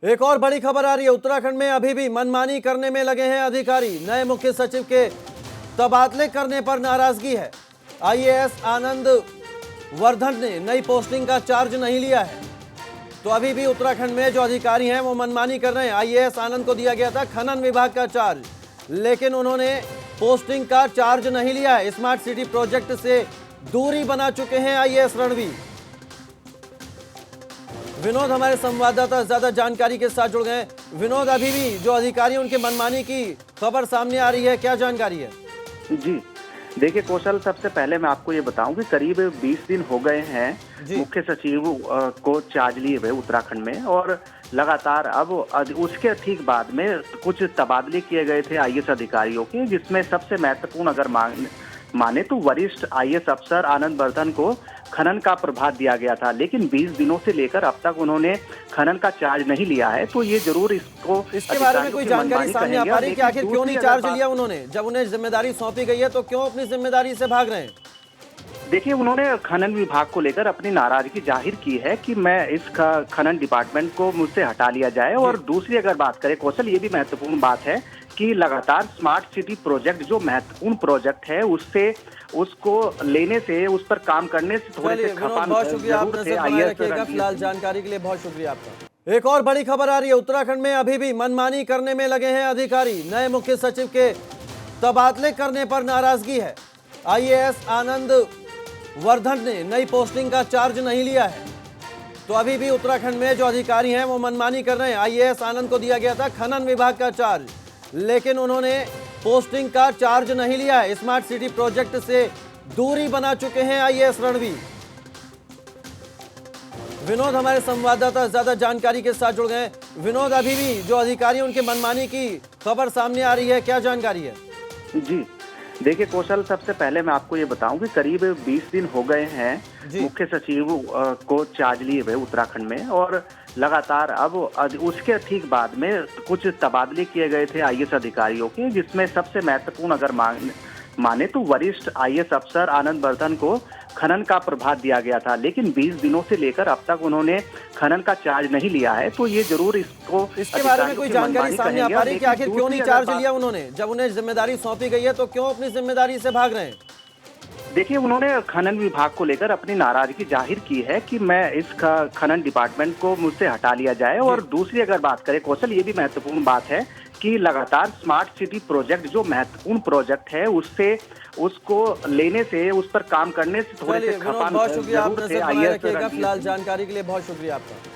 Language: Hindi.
एक और बड़ी खबर आ रही है। उत्तराखंड में अभी भी मनमानी करने में लगे हैं अधिकारी। नए मुख्य सचिव के तबादले करने पर नाराजगी है। आईएएस आनंद वर्धन ने नई पोस्टिंग का चार्ज नहीं लिया है, तो अभी भी उत्तराखंड में जो अधिकारी हैं वो मनमानी कर रहे हैं। आईएएस आनंद को दिया गया था खनन विभाग का चार्ज, लेकिन उन्होंने पोस्टिंग का चार्ज नहीं लिया है। स्मार्ट सिटी प्रोजेक्ट से दूरी बना चुके हैं आईएएस रणवीर। विनोद हमारे संवाददाता ज्यादा जानकारी के साथ जुड़ गए। विनोद, अभी भी जो अधिकारी उनके मनमानी की खबर सामने आ रही है, क्या जानकारी है? जी देखिए कौशल, सबसे पहले मैं आपको ये बताऊं कि करीब 20 दिन हो गए हैं मुख्य सचिव को चार्ज लिए हुए उत्तराखंड में, और लगातार अब उसके ठीक बाद में कुछ तबादले किए गए थे आईएएस अधिकारियों के, जिसमें सबसे महत्वपूर्ण अगर माने तो वरिष्ठ आईएएस अफसर आनंद वर्धन को खनन का प्रभार दिया गया था, लेकिन 20 दिनों से लेकर अब तक उन्होंने खनन का चार्ज नहीं लिया है। तो ये जरूर इसके बारे में कोई जानकारी सामने आ पा रही है कि आखिर क्यों नहीं चार्ज लिया उन्होंने? जब उन्हें जिम्मेदारी सौंपी गई है तो क्यों अपनी जिम्मेदारी से भाग रहे हैं? देखिए, उन्होंने खनन विभाग को लेकर अपनी नाराजगी जाहिर की है कि मैं इस खनन डिपार्टमेंट को मुझसे हटा लिया जाए। और दूसरी अगर बात करें कौशल, ये भी महत्वपूर्ण बात है कि लगातार स्मार्ट सिटी प्रोजेक्ट जो महत्वपूर्ण प्रोजेक्ट है उसको लेने से, उस पर काम करने से थोड़े से खफा बहुत शुक्रिया, आपने फिलहाल जानकारी के लिए बहुत शुक्रिया आपका। एक और बड़ी खबर आ रही है। उत्तराखंड में अभी भी मनमानी करने में लगे हैं अधिकारी। नए मुख्य सचिव के तबादले करने पर नाराजगी है। आईएएस आनंद वर्धन ने नई पोस्टिंग का चार्ज नहीं लिया है, तो अभी भी उत्तराखंड में जो अधिकारी हैं वो मनमानी कर रहे हैं। आईएएस आनंद को दिया गया था खनन विभाग का चार्ज, लेकिन उन्होंने पोस्टिंग का चार्ज नहीं लिया है। स्मार्ट सिटी प्रोजेक्ट से दूरी बना चुके हैं आईएएस रणवीर। विनोद हमारे संवाददाता ज्यादा जानकारी के साथ जुड़ गए। विनोद, अभी भी जो अधिकारी उनके मनमानी की खबर सामने आ रही है, क्या जानकारी है? जी देखिए कौशल, सबसे पहले मैं आपको ये बताऊं कि करीब 20 दिन हो गए हैं मुख्य सचिव को चार्ज लिए हुए उत्तराखंड में, और लगातार अब उसके ठीक बाद में कुछ तबादले किए गए थे आईएएस अधिकारियों के, जिसमें सबसे महत्वपूर्ण अगर माने तो वरिष्ठ आईएएस अफसर आनंद वर्धन को खनन का प्रभार दिया गया था, लेकिन 20 दिनों से लेकर अब तक उन्होंने खनन का चार्ज नहीं लिया है। तो ये जरूर इसके बारे में कोई जानकारी सामने आ पा रही है कि आखिर क्यों नहीं चार्ज लिया उन्होंने? जब उन्हें जिम्मेदारी सौंपी गई है तो क्यों अपनी जिम्मेदारी से भाग रहे हैं? देखिए, उन्होंने खनन विभाग को लेकर अपनी नाराजगी जाहिर की है कि मैं इस खनन डिपार्टमेंट को मुझसे हटा लिया जाए। और दूसरी अगर बात करें कौशल, ये भी महत्वपूर्ण बात है कि लगातार स्मार्ट सिटी प्रोजेक्ट जो महत्वपूर्ण प्रोजेक्ट है उसको लेने से, उस पर काम करने से थोड़े से खफा। बहुत शुक्रिया, आपने फिलहाल जानकारी के लिए बहुत शुक्रिया आपका।